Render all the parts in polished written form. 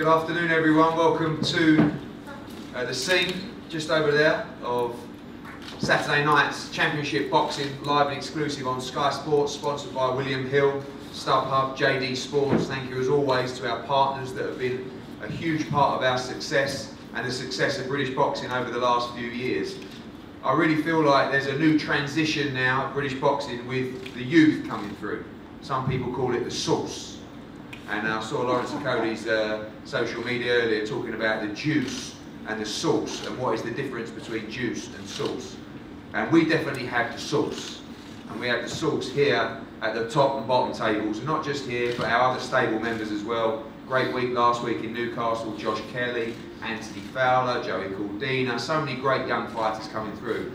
Good afternoon, everyone. Welcome to the scene just over there of Saturday night's Championship Boxing, live and exclusive on Sky Sports, sponsored by William Hill, StubHub, JD Sports. Thank you as always to our partners that have been a huge part of our success and the success of British boxing over the last few years. I really feel like there's a new transition now at British boxing with the youth coming through. Some people call it the sauce. And I saw Lawrence Okolie's social media earlier talking about the juice and the sauce and what is the difference between juice and sauce. And we definitely have the sauce. And we have the sauce here at the top and bottom tables, and not just here, but our other stable members as well. Great week last week in Newcastle, Josh Kelly, Anthony Fowler, Joey Caldina, so many great young fighters coming through.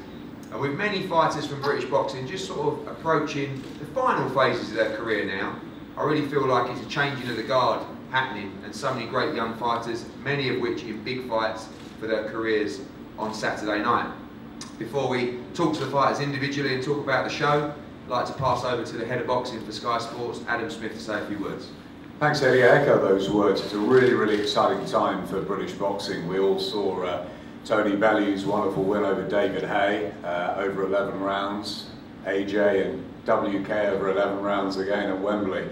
And with many fighters from British boxing just sort of approaching the final phases of their career now, I really feel like it's a changing of the guard happening, and so many great young fighters, many of which in big fights for their careers on Saturday night. Before we talk to the fighters individually and talk about the show, I'd like to pass over to the head of boxing for Sky Sports, Adam Smith, to say a few words. Thanks, Eddie. I echo those words. It's a really, really exciting time for British boxing. We all saw Tony Bellew's wonderful win over David Hay, over 11 rounds. AJ and WK over 11 rounds again at Wembley.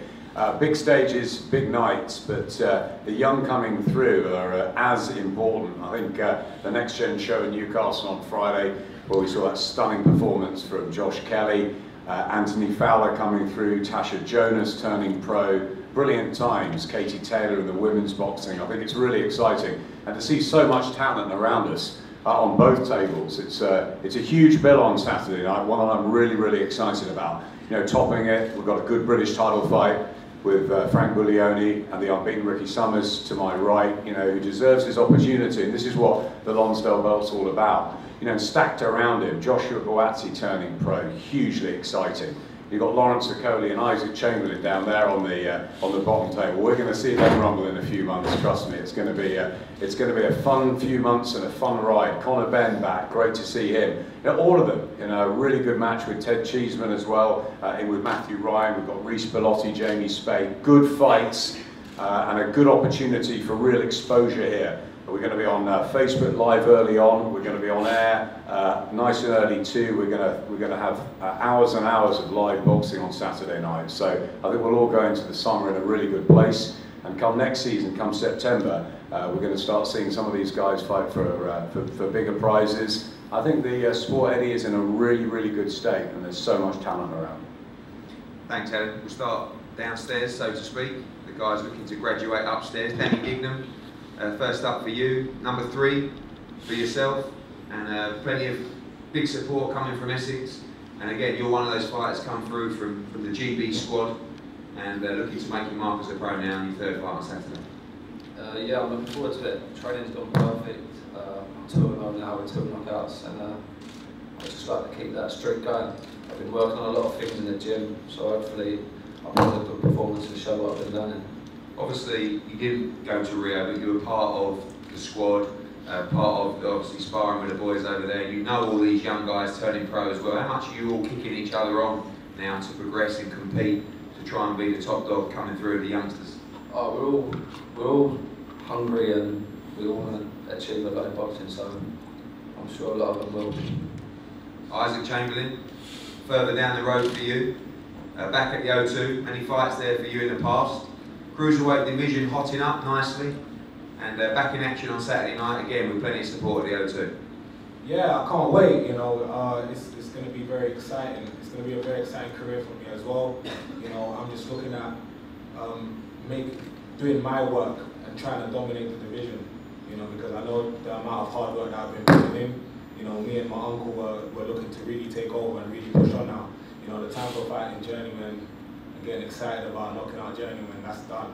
Big stages, big nights, but the young coming through are as important. I think the Next Gen show in Newcastle on Friday, where we saw that stunning performance from Josh Kelly, Anthony Fowler coming through, Tasha Jonas turning pro, brilliant times, Katie Taylor in the women's boxing. I think it's really exciting, and to see so much talent around us on both tables. It's a huge bill on Saturday night, one that I'm really, really excited about. You know, topping it, we've got a good British title fight with Frank Buglioni and the unbeaten Ricky Summers to my right, you know, who deserves his opportunity. And this is what the Lonsdale belt's all about. You know, stacked around him, Joshua Boazzi turning pro, hugely exciting. You've got Lawrence Okolie and Isaac Chamberlain down there on the bottom table. We're going to see them rumble in a few months. Trust me, it's going to be a fun few months and a fun ride. Conor Benn back, great to see him. You know, all of them. You know, a really good match with Ted CHEESEMAN as well. In with Matthew Ryan, we've got Bellotti, Jamie SPEIGHT. Good fights and a good opportunity for real exposure here. We're going to be on Facebook Live early on. We're going to be on air nice and early too. We're going to have hours and hours of live boxing on Saturday night. So I think we'll all go into the summer in a really good place. And come next season, come September, we're going to start seeing some of these guys fight for bigger prizes. I think the sport, Eddie, is in a really, really good state, and there's so much talent around. Thanks, Adam. We'll start downstairs, so to speak. The guys looking to graduate upstairs. Danny Gignam. First up for you, number 3 for yourself, and plenty of big support coming from Essex. And again, you're one of those fighters come through from the GB squad, and looking to make your mark as a pro now in your 3rd fight on Saturday. Yeah, I'm looking forward to it. Training's gone perfect. I'm 2-0 now with 2 knockouts, and I'd just like to keep that streak going. I've been working on a lot of things in the gym, so hopefully I'll put a good performance to show what I've been learning. Obviously, you didn't go to Rio, but you were part of the squad, part of obviously sparring with the boys over there. You know all these young guys turning pro as well. How much are you all kicking each other on now to progress and compete, to try and be the top dog coming through the youngsters? Oh, we're all hungry, and we all want to achieve a lot in boxing, so I'm sure a lot of them will. Isaac Chamberlain, further down the road for you, back at the O2. Any fights there for you in the past? Cruiserweight division hotting up nicely, and back in action on Saturday night again with plenty of support at the O2. Yeah, I can't wait. You know, it's going to be very exciting. It's going to be a very exciting career for me as well. You know, I'm just looking at doing my work and trying to dominate the division. You know, because I know the amount of hard work that I've been putting in. You know, me and my uncle were looking to really take over and really push on now. You know, the time for fighting journeyman, getting excited about knocking out journeyman, that's done.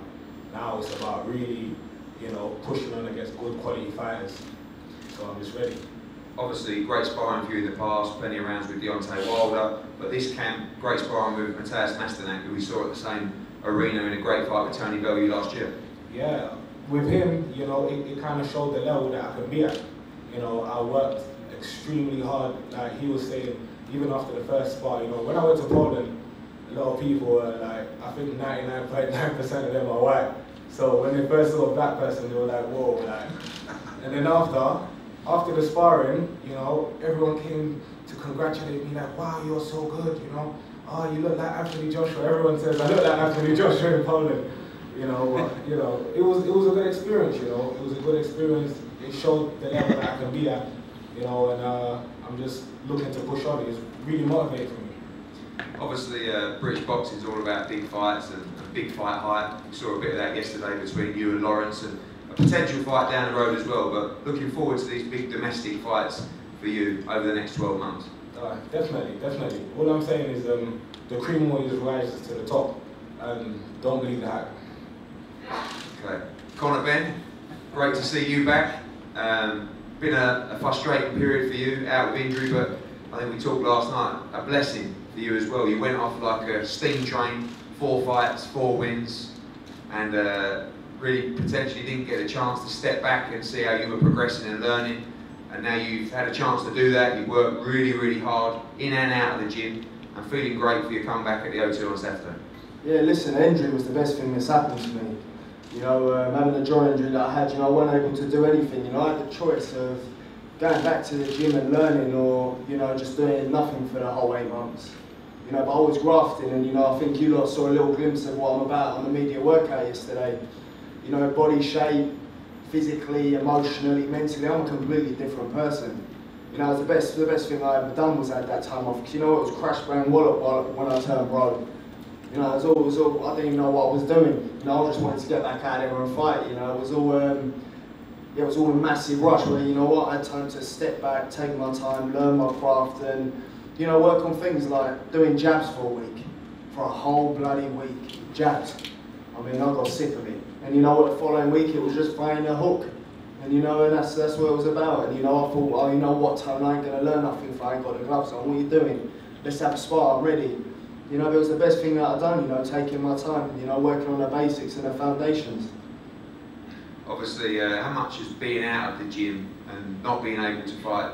Now it's about really, you know, pushing on against good quality fighters. So I'm just ready. Obviously, great sparring for you in the past, plenty of rounds with Deontay Wilder, but this camp, great sparring with Matthias Masternak, who we saw at the same arena in a great fight with Tony Bellew last year. Yeah, with him, you know, it kind of showed the level that I could be at. You know, I worked extremely hard, like he was saying, even after the first spar. You know, when I went to Poland, a lot of people were like, I think 99.9% of them are white. So when they first saw a black person, they were like, whoa, like. And then after the sparring, you know, everyone came to congratulate me, like, wow, you're so good, you know. Oh, you look like Anthony Joshua. Everyone says I look like Anthony Joshua in Poland. You know, it was a good experience. You know, it was a good experience. It showed the level that I can be at. You know, and I'm just looking to push on. It's really motivating for me. Obviously, British boxing is all about big fights and big fight hype. We saw a bit of that yesterday between you and Lawrence, and a potential fight down the road as well. But looking forward to these big domestic fights for you over the next 12 months. Definitely, definitely. All I'm saying is the cream always rises to the top, and don't believe the hype. Okay. Conor, Ben, great to see you back. Been a frustrating period for you, out with injury, but I think we talked last night, a blessing for you as well. You went off like a steam train, 4 fights, 4 wins, and really potentially didn't get a chance to step back and see how you were progressing and learning. And now you've had a chance to do that. You've worked really, really hard in and out of the gym. I'm feeling great for your comeback at the O2 on Saturday. Yeah, listen, the injury was the best thing that's happened to me. You know, having the jaw injury that I had, you know, I wasn't able to do anything. You know, I had the choice of going back to the gym and learning, or, you know, just doing nothing for the whole 8 months. You know, but I was grafting, and, you know, I think you lot saw a little glimpse of what I'm about on the media workout yesterday. You know, body shape, physically, emotionally, mentally, I'm a completely different person. You know, the best thing I ever done was at that time off, because, you know, it was crash bang wallop when I turned pro. You know, it was all, I didn't even know what I was doing. You know, I just wanted to get back out there and fight. You know, it was all a massive rush where, you know what, I had time to step back, take my time, learn my craft, and, you know, work on things like doing jabs for a week, for a whole bloody week, jabs. I mean, I got sick of it. And you know what, the following week it was just playing a hook. And you know, and that's what it was about. And you know, I thought, oh, you know what, Tone, I ain't gonna learn nothing if I ain't got the gloves on. What are you doing? Let's have a spar, I'm ready. You know, it was the best thing that I've done, you know, taking my time, you know, working on the basics and the foundations. Obviously, how much has being out of the gym and not being able to fight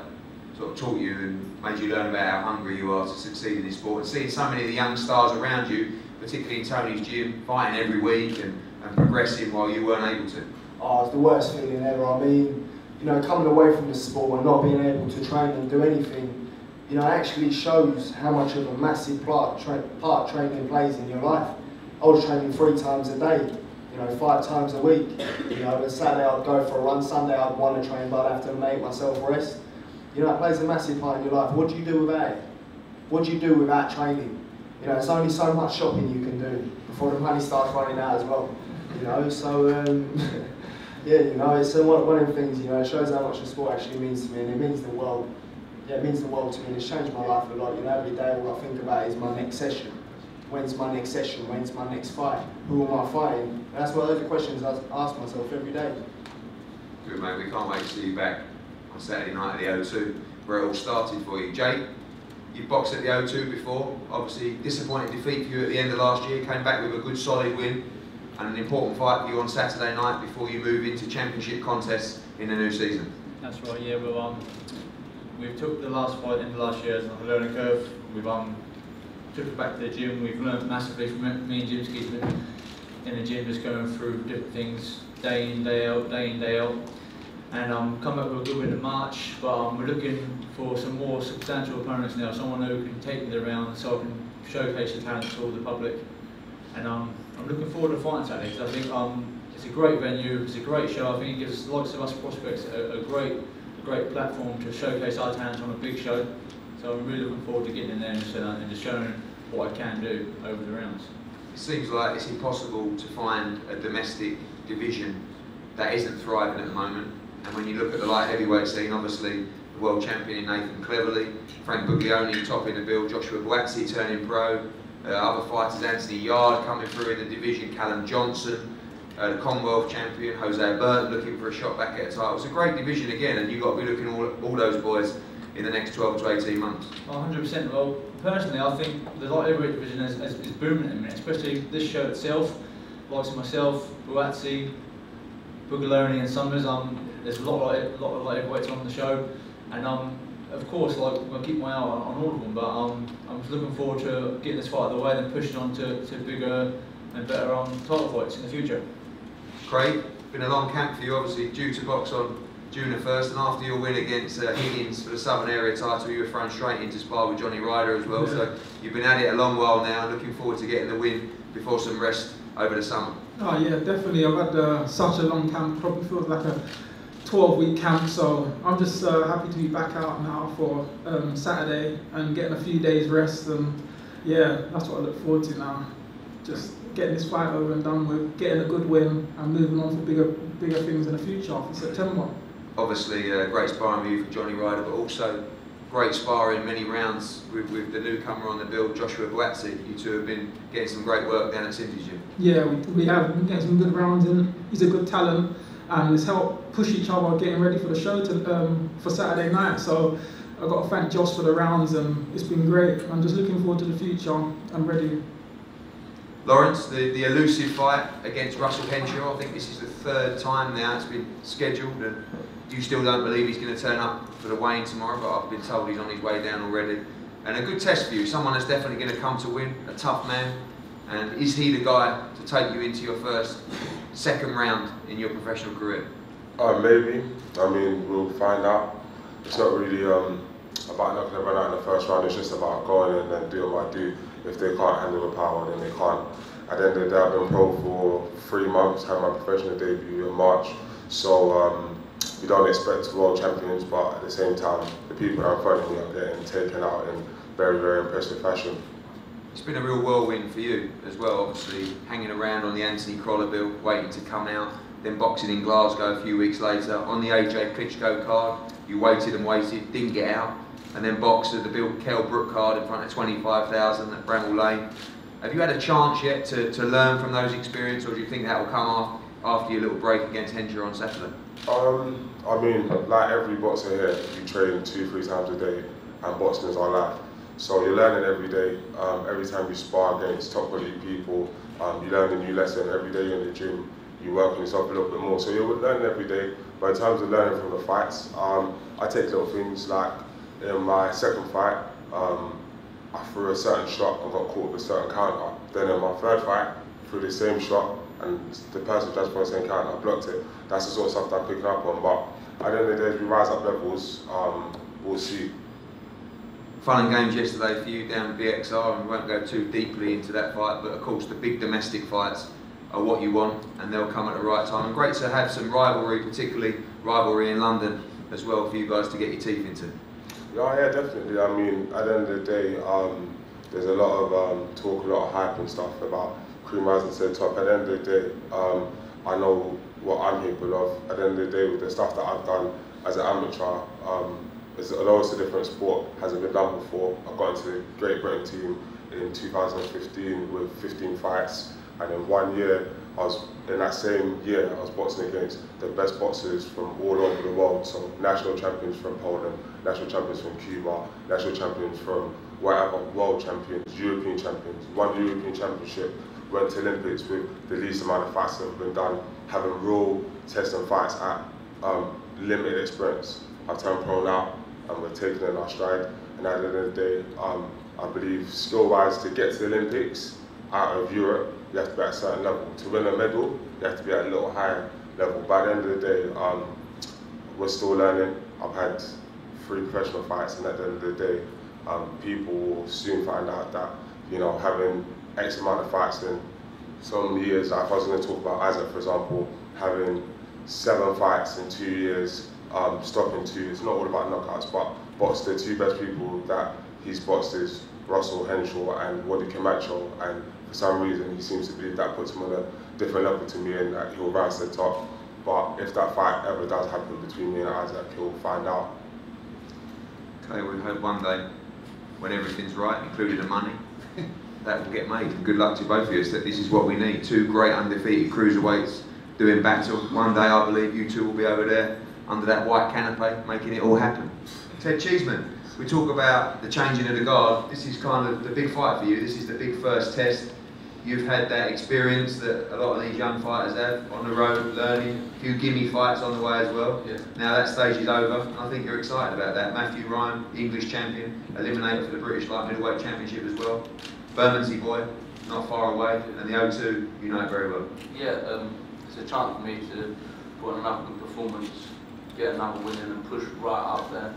sort of taught you and made you learn about how hungry you are to succeed in this sport, and seeing so many of the young stars around you, particularly in Tony's gym, fighting every week and progressing while you weren't able to? Oh, it's the worst feeling ever. I mean, you know, coming away from the sport and not being able to train and do anything, you know, actually shows how much of a massive part training plays in your life. I was training 3 times a day, you know, 5 times a week. You know, on Saturday I'd go for a run, Sunday I'd want to train, but I'd have to make myself rest. You know, it plays a massive part in your life. What do you do without it? What do you do without training? You know, there's only so much shopping you can do before the money starts running out as well. You know, so yeah, you know, it's one of the things, you know, it shows how much the sport actually means to me, and it means the world. Yeah, it means the world to me, and it's changed my life a lot. You know, every day all I think about is my next session. When's my next session? When's my next fight? Who am I fighting? And that's one of those questions I ask myself every day. Good, mate. We can't wait to see you back on Saturday night at the O2, where it all started for you. Jake, you've boxed at the O2 before. Obviously, disappointing defeat for you at the end of last year. Came back with a good, solid win, and an important fight for you on Saturday night before you move into championship contests in the new season. That's right. Yeah, we've took the last fight in the last year as a learning curve. We've took it back to the gym. We've learned massively from it. Me and Jim's in the gym, just going through different things day in, day out, and come up with a good win in March. But we're looking for some more substantial opponents now. Someone who can take me around, so I can showcase the talent to the public. And I'm looking forward to fighting Saturday, because I think it's a great venue, it's a great show. I think it gives lots of us prospects a great platform to showcase our talents on a big show. So I'm really looking forward to getting in there and just showing what I can do over the rounds. It seems like it's impossible to find a domestic division that isn't thriving at the moment. And when you look at the light heavyweight scene, obviously the world champion Nathan Cleverly, Frank Buglioni topping the bill, Joshua Boazzi turning pro, other fighters, Anthony Yard coming through in the division, Callum Johnson, the Commonwealth champion, Jose Burton looking for a shot back at a title. It's a great division again, and you've got to be looking at all those boys in the next 12 to 18 months. 100%. Well, personally, I think the light heavyweight division is booming at the minute, especially this show itself. Likes of myself, Boazzi, Buglioni and Summers. There's a lot of light heavyweights on the show, and of course, like, I'm going to keep my eye on all of them, but I'm just looking forward to getting this fight out of the way and then pushing on to bigger and better title fights in the future. Craig, been a long camp for you, obviously due to box on June the 1st, and after your win against Higgins for the Southern Area title, you were thrown straight into spar with Johnny Ryder as well, so you've been at it a long while now, and looking forward to getting the win before some rest over the summer. Oh yeah, definitely. I've had such a long camp, probably feels like a 12-week camp, so I'm just happy to be back out now for Saturday and getting a few days rest, and yeah, that's what I look forward to now. Just getting this fight over and done with, getting a good win and moving on for bigger things in the future for September. Obviously great sparring with you for Johnny Ryder, but also great sparring many rounds with the newcomer on the bill, Joshua Boazzi. You two have been getting some great work down at Cindy's Gym. Yeah, we have been getting some good rounds in. He's a good talent, and it's helped push each other getting ready for the show for Saturday night. So I've got to thank Josh for the rounds, and it's been great. I'm just looking forward to the future. I'm ready. Lawrence, the elusive fight against Russell Henshaw, I think this is the 3rd time now it's been scheduled, and you still don't believe he's going to turn up for the weigh-in tomorrow, but I've been told he's on his way down already. And a good test for you, someone that's definitely going to come to win, a tough man. And is he the guy to take you into your second round in your professional career? Maybe. I mean, we'll find out. It's not really about knocking everyone out in the first round, it's just about going in and doing what I do. If they can't handle the power, then they can't. At the end of the day, I've been pro for 3 months, had my professional debut in March, so we don't expect world champions, but at the same time, the people that are in front of me are getting taken out in very, very impressive fashion. It's been a real whirlwind for you as well, obviously hanging around on the Anthony Crolla bill, waiting to come out, then boxing in Glasgow a few weeks later, on the AJ Klitschko card, you waited and waited, didn't get out, and then boxed at the Bill Kell Brook card in front of 25,000 at Bramall Lane. Have you had a chance yet to learn from those experiences, or do you think that will come after your little break against Henshaw on Saturday? I mean, like every boxer here, you train 2-3 times a day, and boxing is our life. So you're learning every day. Every time you spar against top quality people, you learn a new lesson. Every day you're in the gym, you work on yourself a little bit more. So you're learning every day. But in terms of learning from the fights, I take little things like in my second fight, I threw a certain shot and got caught with a certain counter. Then in my 3rd fight, threw the same shot and the person just for the same counter, I blocked it. That's the sort of stuff that I'm picking up on. But at the end of the day, as we rise up levels, we'll see. Fun and games yesterday for you down at BXR, and we won't go too deeply into that fight, but of course the big domestic fights are what you want, and they'll come at the right time. And great to have some rivalry, particularly rivalry in London as well, for you guys to get your teeth into. Yeah, definitely. I mean, at the end of the day, there's a lot of talk, a lot of hype and stuff about cream rising to the top. At the end of the day, I know what I'm capable of. At the end of the day, with the stuff that I've done as an amateur, although it's a different sport, hasn't been done before. I got into the Great Britain team in 2015 with 15 fights, and in 1 year, in that same year, I was boxing against the best boxers from all over the world. So national champions from Poland, national champions from Cuba, national champions from wherever, world champions, European champions, won the European Championship, went to Olympics with the least amount of fights that have been done, having real tests and fights at limited experience. I turned pro now, and we're taking it in our stride. And at the end of the day, I believe skill-wise, to get to the Olympics out of Europe, you have to be at a certain level. To win a medal, you have to be at a little higher level. By the end of the day, we're still learning. I've had 3 professional fights, and at the end of the day, people will soon find out that, you know, having X amount of fights in so many years, like if I was going to talk about Isaac, for example, having 7 fights in 2 years, stopping 2, it's not all about knockouts, but boxed the 2 best people that he's boxed is Russell Henshaw and Wadi Camacho, and for some reason he seems to believe that puts him on a different level to me and that he'll rise to the top. But if that fight ever does happen between me and Isaac, he'll find out. Okay, we hope one day, when everything's right, including the money, that will get made. And good luck to both of you. That this is what we need. 2 great undefeated cruiserweights doing battle. One day I believe you two will be over there under that white canopy, making it all happen. Ted Cheeseman, we talk about the changing of the guard. This is kind of the big fight for you. This is the big first test. You've had that experience that a lot of these young fighters have on the road, learning, a few gimme fights on the way as well. Yeah. Now that stage is over, and I think you're excited about that. Matthew Ryan, the English champion, eliminated for the British Light Middleweight Championship as well. Bermondsey boy, not far away, and the O2, you know it very well. Yeah, it's a chance for me to put on another good performance, get another win in and push right up there,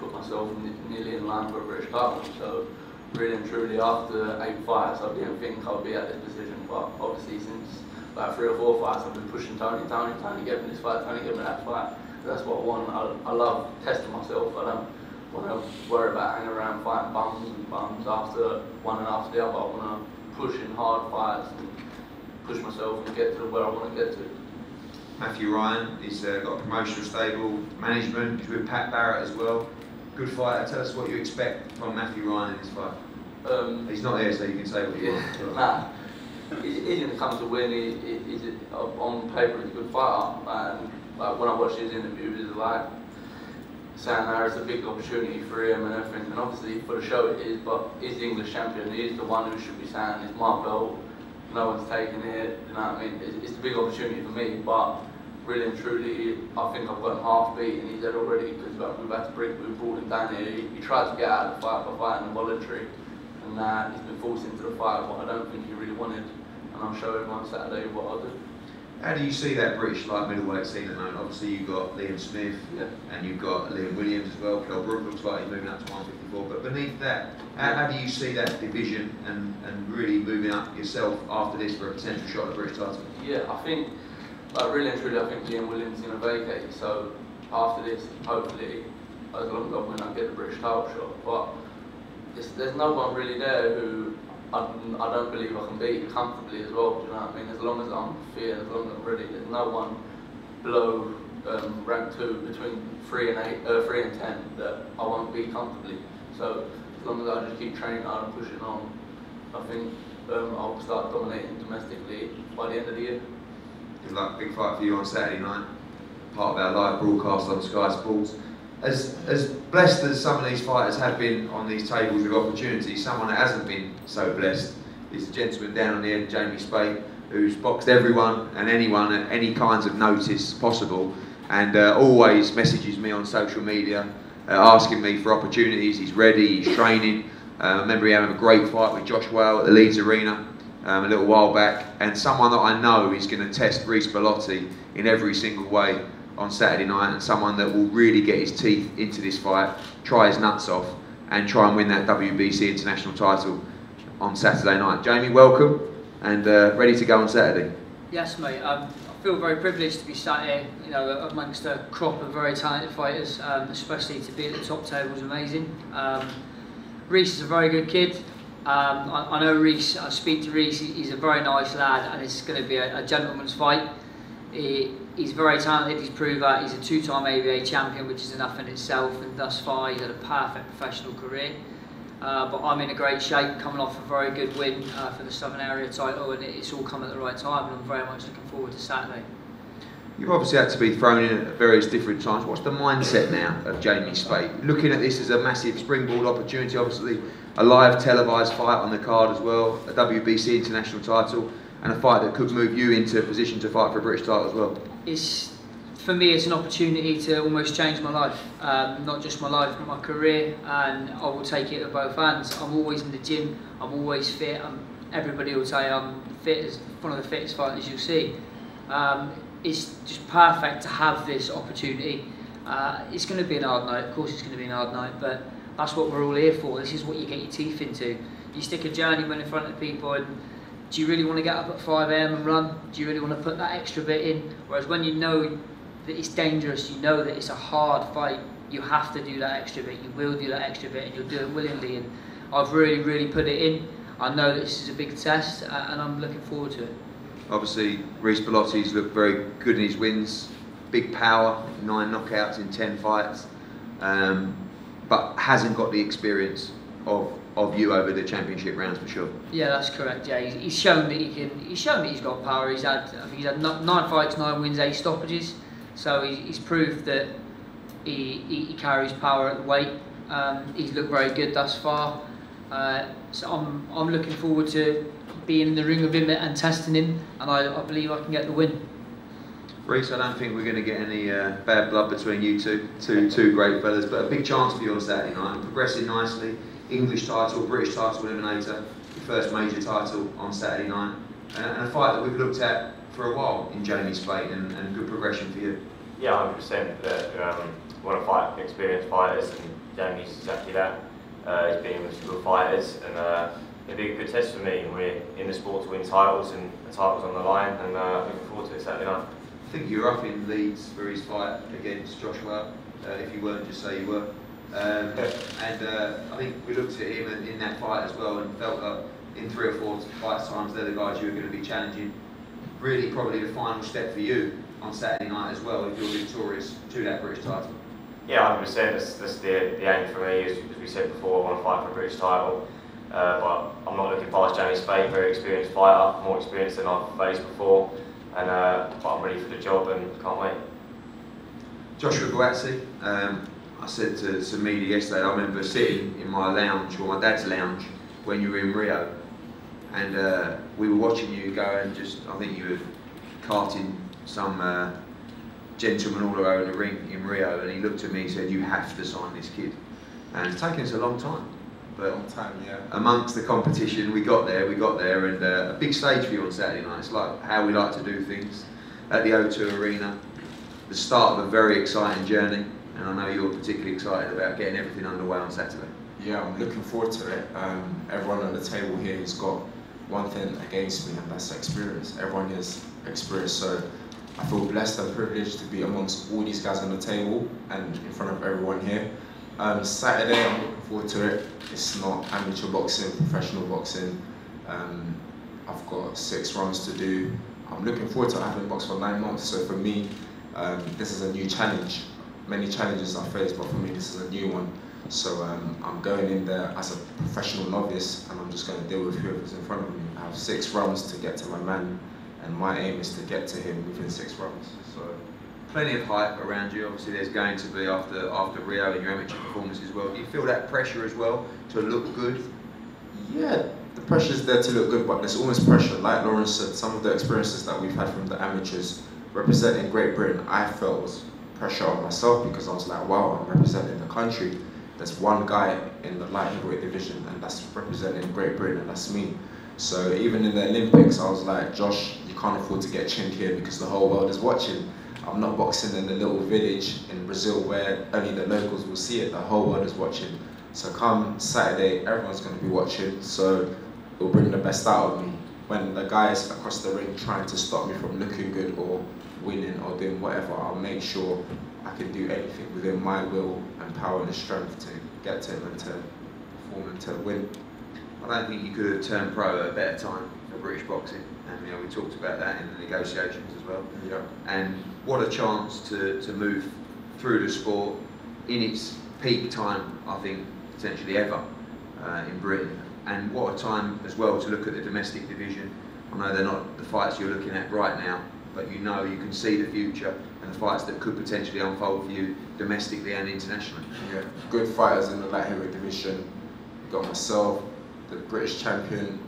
put myself nearly in line for a British title. So really and truly, after 8 fights, I didn't think I'd be at this position, but obviously since like 3 or 4 fights, I've been pushing Tony, get me this fight, Tony, get me that fight. That's what I want. I love testing myself. I don't want to worry about hanging around fighting bums after one and after the other. I want to push in hard fights and push myself and get to where I want to get to. Matthew Ryan, he's got a promotional stable, management, he's with Pat Barrett as well. Good fighter. Tell us what you expect from Matthew Ryan in this fight. He's not here, so you can say what you want. Nah, he's going to come to win. He's on paper, he's a good fighter. And like, when I watched his interview, it was like saying there it's a big opportunity for him and everything. And obviously for the show it is, but he's the English champion. He's the one who should be saying it's my belt. No one's taking it. You know what I mean? It's a big opportunity for me, but really and truly, I think I've got him half beaten. He's dead already because we've had to we brought him down here. He tried to get out of the fight by fighting voluntary, and he's been forced into the fight. What I don't think he really wanted, and I'll show him on Saturday what I'll do. How do you see that British light middleweight scene at the moment? Obviously you've got Liam Smith, and you've got Liam Williams as well. Kell Brook looks like he's moving up to 154. But beneath that, how do you see that division and really moving up yourself after this for a potential shot at the British title? Yeah, I think, like really and truly, I think Liam Williams is going to vacate. So after this, hopefully, as long as I win, I get the British title shot. But there's no one really there who I don't believe I can beat comfortably as well. Do you know what I mean? As long as I'm fit, as long as I'm ready, there's no one below rank 2 between 3 and 10 that I won't beat comfortably. So as long as I just keep training hard and pushing on, I think I'll start dominating domestically by the end of the year. Good luck, big fight for you on Saturday night. Part of our live broadcast on Sky Sports. As blessed as some of these fighters have been on these tables with opportunities, someone that hasn't been so blessed is the gentleman down on the end, Jamie Speight, who's boxed everyone and anyone at any kinds of notice possible, and always messages me on social media asking me for opportunities. He's ready, he's training. I remember him having a great fight with Josh Wale at the Leeds Arena a little while back, and someone that I know is going to test Reece Bellotti in every single way on Saturday night, and someone that will really get his teeth into this fight, try his nuts off, and try and win that WBC international title on Saturday night. Jamie, welcome, and ready to go on Saturday. Yes, mate. I feel very privileged to be sat here, you know, amongst a crop of very talented fighters, especially to be at the top table is amazing. Reece is a very good kid. I know Reece, I speak to Reece, he's a very nice lad, and it's going to be a gentleman's fight. He's very talented, he's proved that. He's a 2-time ABA champion, which is enough in itself, and thus far he's had a perfect professional career. But I'm in a great shape, coming off a very good win for the Southern Area title, and it's all come at the right time, and I'm very much looking forward to Saturday. You've obviously had to be thrown in at various different times. What's the mindset now of Jamie Speight? Looking at this as a massive springboard opportunity, obviously a live televised fight on the card as well, a WBC international title, and a fight that could move you into a position to fight for a British title as well. For me, it's an opportunity to almost change my life, not just my life, but my career, and I will take it at both hands. I'm always in the gym, I'm always fit, everybody will tell you I'm fit as one of the fittest fighters you'll see. It's just perfect to have this opportunity. It's going to be an hard night, of course it's going to be an hard night, but that's what we're all here for. This is what you get your teeth into. You stick a journeyman in front of people, and do you really want to get up at 5 AM and run? Do you really want to put that extra bit in? Whereas when you know that it's dangerous, you know that it's a hard fight, you have to do that extra bit. You will do that extra bit, and you'll do it willingly. And I've really put it in. I know that this is a big test, and I'm looking forward to it. Obviously, Reece Bellotti's looked very good in his wins. Big power, 9 knockouts in 10 fights, but hasn't got the experience of you over the championship rounds for sure. Yeah, that's correct. Yeah, he's shown that he can. He's shown that he's got power. I think he's had 9 fights, 9 wins, 8 stoppages. So he's proved that he carries power at the weight. He's looked very good thus far. So I'm looking forward to being in the ring with him and testing him, and I believe I can get the win. Reece, I don't think we're going to get any bad blood between you two great fellas, but a big chance for you on Saturday night. Progressing nicely, English title, British title eliminator, your first major title on Saturday night, and a fight that we've looked at for a while in Jamie Speight and good progression for you. Yeah, 100%. We want to fight experienced fighters, and Jamie's exactly that. He's been with some good fighters, and it'll be a good test for me. We're in the sport to win titles, and the title's on the line, and looking forward to it Saturday night. I think you were up in Leeds for his fight against Joshua. If you weren't, just say you were. And I think we looked at him in that fight as well and felt that in 3 or 4 fight times they're the guys you were going to be challenging. Really probably the final step for you on Saturday night as well if you're victorious to that British title. Yeah, 100%. That's the aim for me. As we said before, I want to fight for a British title. But I'm not looking past Jamie Speight, very experienced fighter, more experienced than I've faced before. And but I'm ready for the job and can't wait. Joshua Buatsi, I said to some media yesterday, I remember sitting in my lounge, or my dad's lounge, when you were in Rio. And we were watching you go and I think you were carting some gentleman all around the ring in Rio, and he looked at me and said, you have to sign this kid. And it's taken us a long time. But yeah. Amongst the competition, we got there, and a big stage for you on Saturday night. It's like how we like to do things at the O2 Arena. The start of a very exciting journey, and I know you're particularly excited about getting everything underway on Saturday. Yeah, I'm looking forward to it. Everyone on the table here has got one thing against me, and that's experience. Everyone has experience, so I feel blessed and privileged to be amongst all these guys on the table and in front of everyone here. Saturday, I'm looking forward to it. It's not amateur boxing, professional boxing. I've got 6 rounds to do. I'm looking forward to it. I haven't boxed for 9 months, so for me, this is a new challenge. Many challenges I faced, but for me, this is a new one. So I'm going in there as a professional novice, and I'm just going to deal with whoever's in front of me. I have 6 rounds to get to my man, and my aim is to get to him within 6 rounds. So. Plenty of hype around you. Obviously, there's going to be after Rio and your amateur performance as well. Do you feel that pressure as well to look good? Yeah, the pressure's there to look good, but there's always pressure. Like Lawrence said, some of the experiences that we've had from the amateurs representing Great Britain, I felt was pressure on myself because I was like, wow, I'm representing the country. There's one guy in the light heavyweight division, and that's representing Great Britain, and that's me. So even in the Olympics, I was like, Josh, you can't afford to get chinned here because the whole world is watching. I'm not boxing in a little village in Brazil where only the locals will see it. The whole world is watching. So come Saturday, everyone's going to be watching. So it'll bring the best out of me. When the guys across the ring trying to stop me from looking good or winning or doing whatever, I'll make sure I can do anything within my will and power and strength to get to him and to perform and to win. I don't think you could have turned pro at a better time for British boxing. And we talked about that in the negotiations as well. Yeah. And what a chance to move through the sport in its peak time, I think, potentially ever in Britain. And what a time as well to look at the domestic division. I know they're not the fights you're looking at right now, but you know you can see the future and the fights that could potentially unfold for you domestically and internationally. Yeah, good fighters in the light heavyweight division. You've got myself, the British champion,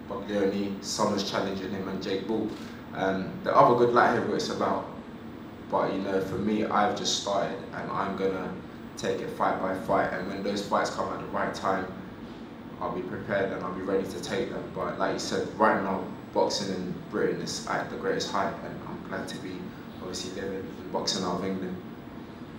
BUGLIONI, Summers challenging him, and Jake Bull. The other good light heavyweights about, but for me, I've just started and I'm gonna take it fight by fight, and when those fights come at the right time, I'll be prepared and I'll be ready to take them. But like you said, right now, boxing in Britain is at the greatest height, and I'm glad to be obviously living and boxing out of England.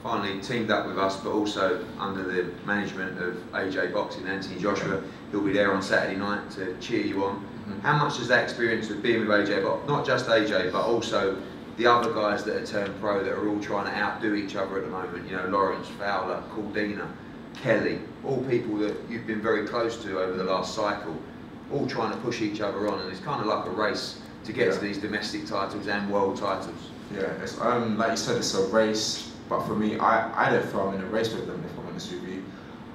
Finally, teamed up with us, but also under the management of AJ Boxing, Anthony Joshua. He'll be there on Saturday night to cheer you on. How much does that experience of being with AJ, but not just AJ, but also the other guys that are turned pro that are all trying to outdo each other at the moment? Lawrence, Fowler, Caldina, Kelly, all people that you've been very close to over the last cycle, all trying to push each other on, and it's kind of like a race to get to these domestic titles and world titles. Yeah, it's, like you said, it's a race, but for me, I don't feel I'm in a race with them, if I'm honest with you.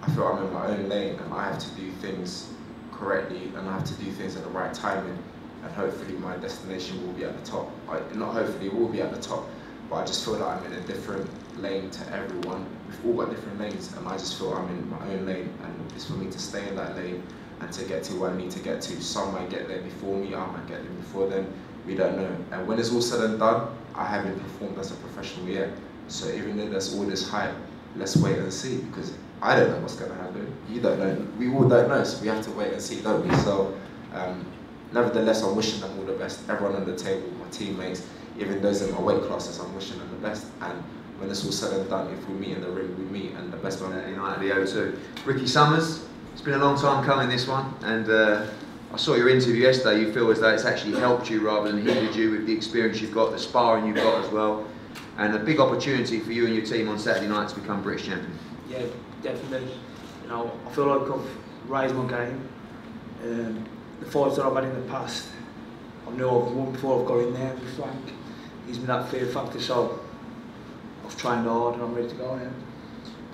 I feel I'm in my own lane, and I have to do things correctly, and I have to do things at the right timing, and hopefully my destination will be at the top. Not hopefully, it will be at the top, but I just feel that I'm in a different lane to everyone. We've all got different lanes, and I just feel I'm in my own lane, and it's for me to stay in that lane and to get to where I need to get to. Some might get there before me, I might get there before them, we don't know. And when it's all said and done, I haven't performed as a professional yet. So even though there's all this hype, let's wait and see, because I don't know what's going to happen. You don't know. We all don't know, so we have to wait and see, don't we? So nevertheless, I'm wishing them all the best. Everyone on the table, my teammates, even those in my weight classes, I'm wishing them the best. And when it's all said and done, if we meet in the ring, we meet, and the best man Saturday night at the O2. Ricky Summers, it's been a long time coming, this one, and I saw your interview yesterday. You feel as though it's actually helped you rather than hindered you with the experience you've got, the sparring you've got as well, and a big opportunity for you and your team on Saturday night to become British champion. Yeah, definitely. You know, I feel like I've raised my game. The fights that I've had in the past, I knew I've won before I've got in there with Frank. Gives me that fear factor, so I've trained hard and I'm ready to go now.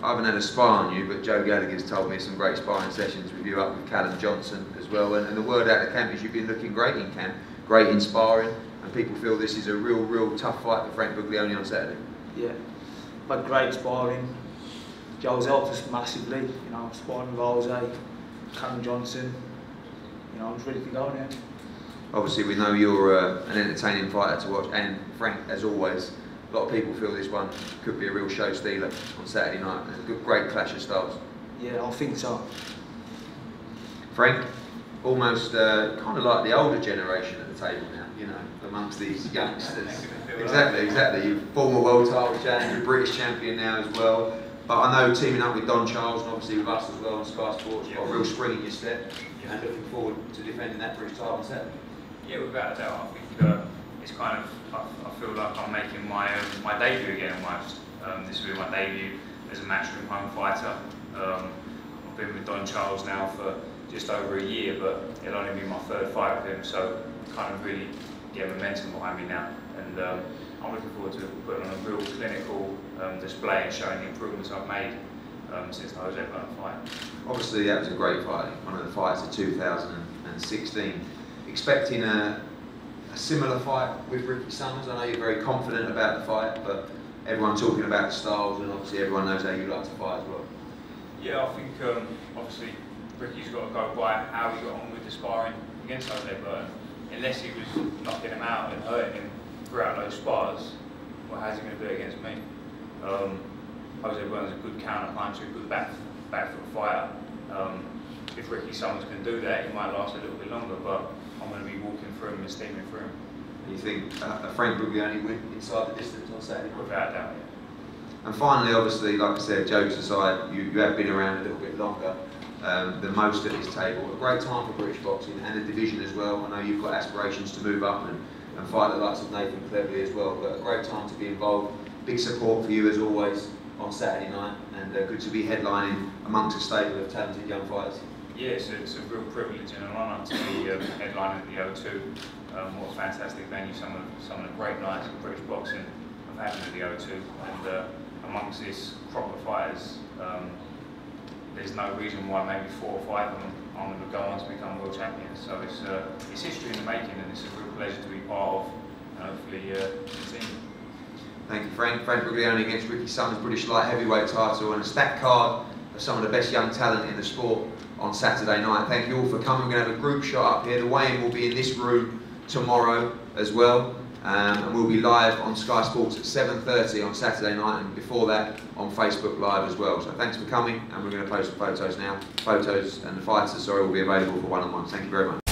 I haven't had a spar on you, but Joe Gallagher's told me some great sparring sessions with you up with Callum Johnson as well, and the word out of camp is you've been looking great in camp, great in sparring, and people feel this is a real tough fight for Frank Buglioni on Saturday. Yeah, I've had great sparring. Joe's helped us massively, you know, sparring with Jose, Callum Johnson, you know, I'm just ready to go now. Obviously we know you're an entertaining fighter to watch, and Frank, as always, a lot of people feel this one could be a real show stealer on Saturday night. There's a good, great clash of styles. Yeah, I think so. Frank, almost kind of like the older generation at the table now, you know, amongst these youngsters. Exactly. You're former world title challenger, British champion now as well. But I know teaming up with Don Charles and obviously with us as well on Sky Sports, you've got a real spring in your step, and looking forward to defending that British title on Saturday. Yeah, without a doubt. I think it's kind of, I feel like I'm making my debut again almost. This will be my debut as a matchroom home fighter. I've been with Don Charles now for just over a year, but it'll only be my third fight with him, so kind of really get momentum behind me now. And I'm looking forward to putting on a real clinical display and showing the improvements I've made since the Jose Bernal fight. Obviously that was a great fight, one of the fights of 2016. Expecting a similar fight with Ricky Summers. I know you're very confident about the fight, but everyone talking about the styles, and obviously everyone knows how you like to fight as well. Yeah, I think obviously Ricky's got to go by how he got on with the sparring against Jose Bernal. Unless he was knocking him out and hurting him throughout those spars, well, how's he going to do it against me? Jose Bernal's a good counter puncher, a good back foot fighter. If Ricky Summers can do that, he might last a little bit longer, but I'm going to be walking through him and steaming through him. You think Frank Buglioni win inside the distance on Saturday? Without a doubt, yeah. And finally, obviously, like I said, jokes aside, you have been around a little bit longer than most at this table. A great time for British boxing and the division as well. I know you've got aspirations to move up and fight the likes of Nathan Cleverly as well, but a great time to be involved. Big support for you as always on Saturday night, and good to be headlining amongst a stable of talented young fighters. Yeah, it's a real privilege and an honour to be headlining at the O2. What a fantastic venue, some of the great nights of British boxing I've had at the O2. And amongst this crop of fighters, there's no reason why maybe 4 or 5 of them aren't going to go on to become world champions. So it's history in the making, and it's a real pleasure to be part of, and hopefully continue. Thank you, Frank. Frank Buglioni against Ricky Summers, British light heavyweight title, and a stacked card of some of the best young talent in the sport on Saturday night. Thank you all for coming. We're going to have a group shot up here. The weigh-in will be in this room tomorrow as well, and we'll be live on Sky Sports at 7:30 on Saturday night, and before that on Facebook Live as well. So thanks for coming, and we're going to post the photos now. Photos and the fighters, sorry, will be available for one-on-ones. Thank you very much.